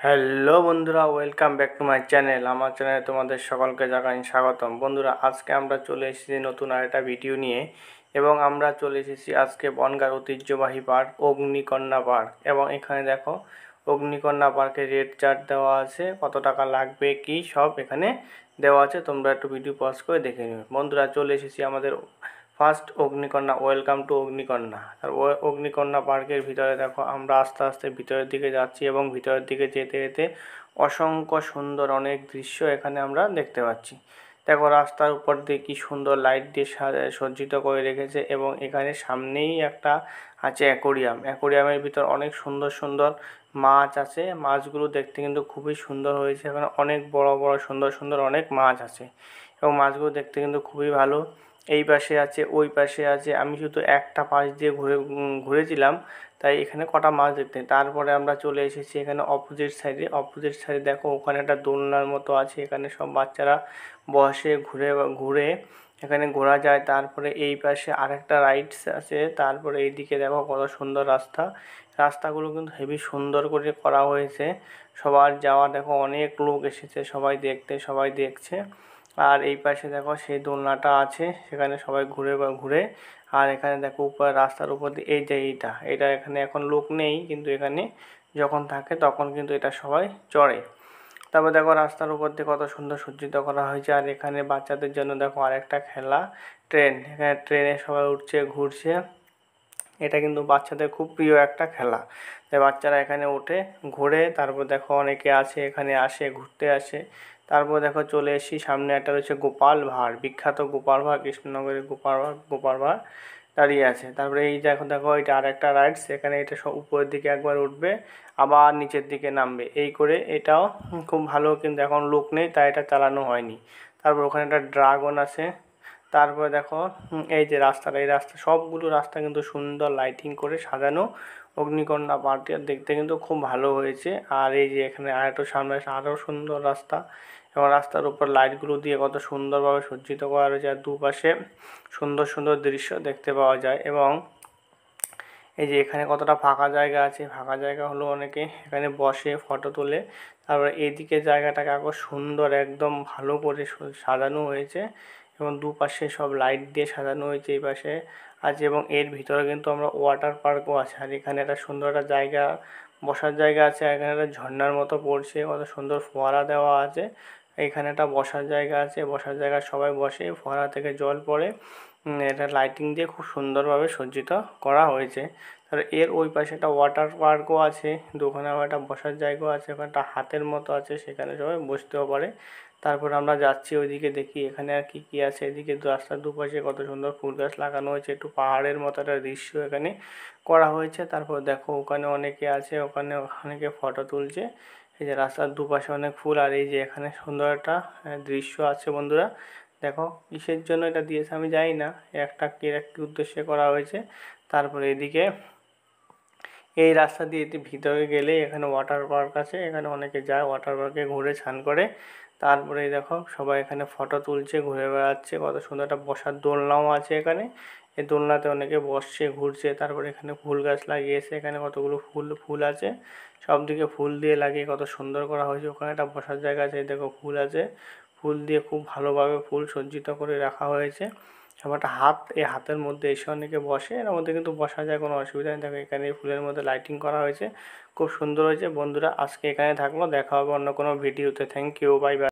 Hello বন্ধুরা, welcome back to my channel. আমার চ্যানেলে তোমাদের সকলকে জানাই স্বাগতম। বন্ধুরা, আজকে আমরা চলে এসেছি নতুন আরেকটা ভিডিও নিয়ে এবং আমরা চলে এসেছি আজকে বনগাঁর ঐতিহ্যবাহী পার্ক অগ্নিকন্যা পার্ক। এবং এখানে দেখো অগ্নিকন্যা পার্কে রেট চার্ট দেওয়া আছে, কত টাকা লাগবে কি সব এখানে দেওয়া আছে। তোমরা একটু ভিডিও পজ করে দেখে নিও। বন্ধুরা, চলে এসেছি আমাদের first Agnikanya. Welcome to Agnikanya. আর অগ্নিকন্যা পার্কের ভিতরে দেখো আমরা আস্তে আস্তে ভিতরের দিকে যাচ্ছি এবং ভিতরের দিকে যেতে যেতে অসংখ্য সুন্দর অনেক দৃশ্য এখানে আমরা দেখতে পাচ্ছি। দেখো রাস্তার উপর দিয়ে কি সুন্দর লাইট দিয়ে সজ্জিত করে রেখেছে এবং এখানে সামনেই একটা আছে অ্যাকোরিয়াম। অ্যাকোরিয়ামের ভিতর অনেক সুন্দর সুন্দর মাছ আছে। মাছগুলো দেখতে কিন্তু খুবই সুন্দর হয়েছে। এখানে অনেক বড় বড় সুন্দর সুন্দর অনেক মাছ আছে এবং মাছগুলো দেখতে কিন্তু খুবই ভালো। এই পাশে আছে, ওই পাশে আছে। আমি শুধু একটা পাশ দিয়ে ঘুরেছিলাম, তাই এখানে কটা মাছ দেখতে। তারপরে আমরা চলে এসেছি এখানে অপোজিট সাইডে। অপোজিট সাইডে দেখো ওখানে একটা দোলনার মতো আছে, এখানে সব বাচ্চারা বসে ঘুরে ঘুরে এখানে ঘোরা যায়। তারপরে এই পাশে আরেকটা রাইডস আছে। তারপরে এইদিকে দেখো কত সুন্দর রাস্তা। রাস্তাগুলো কিন্তু হেবি সুন্দর করে করা হয়েছে। সবার যাওয়া দেখো, অনেক লোক এসেছে সবাই দেখতে, সবাই দেখছে। আর এই পাশে দেখো সেই দোলনাটা আছে, সেখানে সবাই ঘুরে ঘুরে। আর এখানে দেখো উপরে রাস্তার উপর দিয়ে এই যে এইটা এখানে এখন লোক নেই, কিন্তু এখানে যখন থাকে তখন কিন্তু এটা সবাই চড়ে। তারপর দেখো রাস্তার উপর দিয়ে কত সুন্দর সজ্জিত করা হয়েছে। আর এখানে বাচ্চাদের জন্য দেখো আরেকটা খেলা, ট্রেন। এখানে ট্রেনে সবাই উঠছে, ঘুরছে। এটা কিন্তু বাচ্চাদের খুব প্রিয় একটা খেলা। তাই বাচ্চারা এখানে ওঠে, ঘোরে। তারপর দেখো অনেকে আছে এখানে আসে, ঘুরতে আসে। তারপর দেখো চলে এসেছি সামনে একটা রয়েছে গোপাল ভাঁড়, বিখ্যাত গোপাল ভাঁড়, কৃষ্ণনগরের গোপাল ভাঁড় দাঁড়িয়ে আছে। তারপরে এই দেখো দেখো এটা আরেকটা রাইডস। এখানে এটা সব উপরের দিকে একবার উঠবে, আবার নিচের দিকে নামবে, এই করে। এটাও খুব ভালো, কিন্তু এখন লোক নেই তাই এটা চালানো হয়নি। তারপর ওখানে একটা ড্রাগন আছে। তারপরে দেখো এই যে রাস্তাটা, এই রাস্তা সবগুলো রাস্তা কিন্তু সুন্দর লাইটিং করে সাজানো। অগ্নিকন্যা পার্কটি দেখতে কিন্তু খুব ভালো হয়েছে। আর এই যে এখানে আরেকটু সামনে আরও সুন্দর রাস্তা এবং রাস্তার উপর লাইটগুলো দিয়ে কত সুন্দরভাবে সজ্জিত করা রয়েছে। আর দুপাশে সুন্দর সুন্দর দৃশ্য দেখতে পাওয়া যায়। এবং এই যে এখানে কতটা ফাঁকা জায়গা আছে, ফাঁকা জায়গা হলো অনেকে এখানে বসে ফটো তোলে। তারপরে এইদিকে জায়গাটাকে আরও সুন্দর একদম ভালো করে সাজানো হয়েছে এবং দুপাশে সব লাইট দিয়ে সাজানো হয়েছে। এই পাশে আছে এবং এর ভিতরে কিন্তু আমরা ওয়াটার পার্কও আছে। আর এখানে একটা সুন্দর একটা জায়গা, বসার জায়গা আছে। এখানে একটা ঝর্ণার মতো পড়ছে, কত সুন্দর ফোয়ারা দেওয়া আছে। এখানে একটা বসার জায়গা আছে, বসার জায়গায় সবাই বসে, ফোয়ারা থেকে জল পড়ে। এটা লাইটিং দিয়ে খুব সুন্দরভাবে সজ্জিত করা হয়েছে। আর এর ওই পাশে একটা ওয়াটার পার্কও আছে, ওখানে আবার একটা বসার জায়গাও আছে। ওখানে একটা হাতের মতো আছে, সেখানে সবাই বসতেও পারে। তারপর আমরা যাচ্ছি ওইদিকে, দেখি এখানে আর কি কি আছে। এদিকে রাস্তার দুপাশে কত সুন্দর ফুল গাছ লাগানো হয়েছে, একটু পাহাড়ের মতো একটা দৃশ্য এখানে করা হয়েছে। তারপর দেখো ওখানে অনেকে আছে, ওখানে অনেকে ফটো তুলছে। এই যে রাস্তার দুপাশে অনেক ফুল। আর এই যে এখানে সুন্দর একটা দৃশ্য আছে। বন্ধুরা দেখো, কিসের জন্য এটা দিয়েছে আমি জানি না, একটা কি উদ্দেশ্যে করা হয়েছে। তারপরে এদিকে এই রাস্তা দিয়ে ভিতরে গেলে এখানে ওয়াটার পার্ক আছে, এখানে অনেকে যায় ওয়াটার পার্কে ঘুরে স্নান করে। তারপরে দেখো সবাই এখানে ফটো তুলছে, ঘুরে বেড়াচ্ছে। কত সুন্দর একটা বসার দোলনাও আছে এখানে। এই দোলনাতে অনেকে বসছে, ঘুরছে। তারপরে এখানে ফুল গাছ লাগিয়েছে, এখানে কতগুলো ফুল আছে, সব দিকে ফুল দিয়ে লাগিয়ে কত সুন্দর করা হয়েছে। ওখানে একটা বসার জায়গা আছে, দেখো ফুল আছে, ফুল দিয়ে খুব ভালোভাবে ফুল সজ্জিত করে রাখা হয়েছে। এবং একটা হাত, এই হাতের মধ্যে এসে অনেকে বসে, এর মধ্যে কিন্তু বসা যায়, কোনো অসুবিধা নেই। দেখো এখানে ফুলের মধ্যে লাইটিং করা হয়েছে, খুব সুন্দর হয়েছে। বন্ধুরা আজকে এখানে থাকলো, দেখা হবে অন্য কোনো ভিডিওতে। Thank you, bye by.